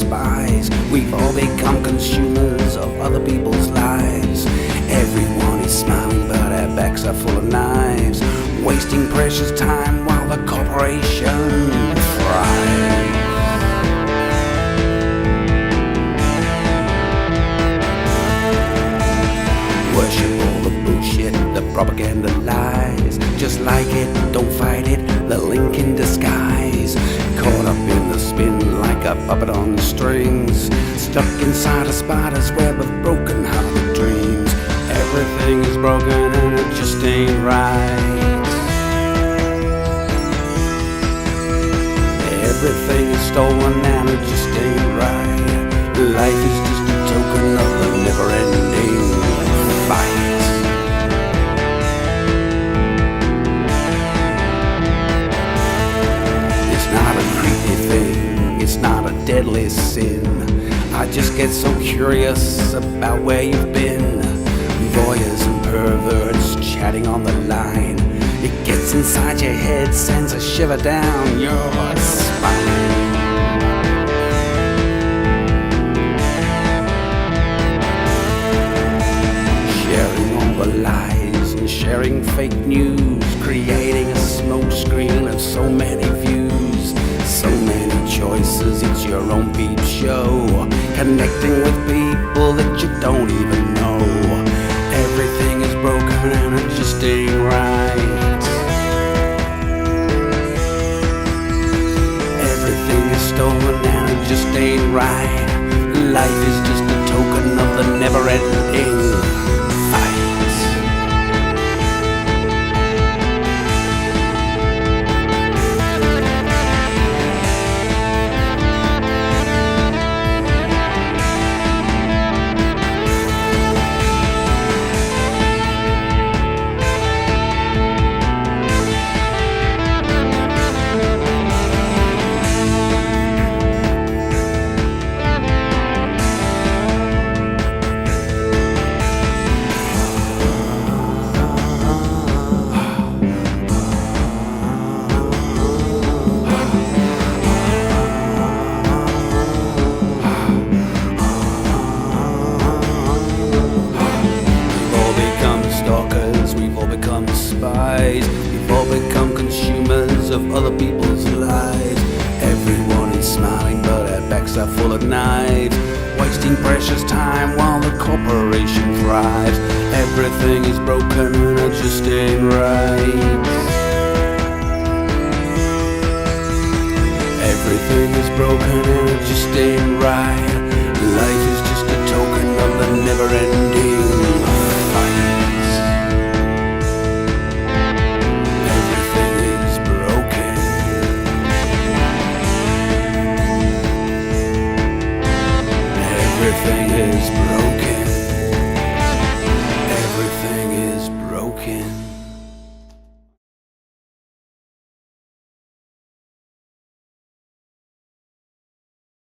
despise. We've all become consumers of other people's lives. Everyone is smiling but our backs are full of knives, wasting precious time while the corporation thrives. Worship all the bullshit, the propaganda lies. Just like it, don't fight it, the link in disguise. Caught up in the spin like a puppet on strings, stuck inside a spider's web of broken-hearted dreams. Everything is broken and it just ain't right. Everything is stolen and it just ain't right. Life is just a token of the never-ending fight. It's not a creepy thing, it's not a deadly sin. I just get so curious about where you've been. Voyeurs and perverts chatting on the line. It gets inside your head, sends a shiver down your spine. Sharing all the lies and sharing fake news, creating a smoke screen of so many views, so many choices. It's your own peep show, connecting with people that you don't even know. Everything is broken and it just ain't right. Everything is stolen and it just ain't right. Life is just a token of the never-ending fight. We've all become consumers of other people's lives. Everyone is smiling but our backs are full of knives, wasting precious time while the corporation thrives. Everything is broken and it just ain't right. Everything is broken and it just ain't right. Life is just a token of the never-ending fight. Everything is broken.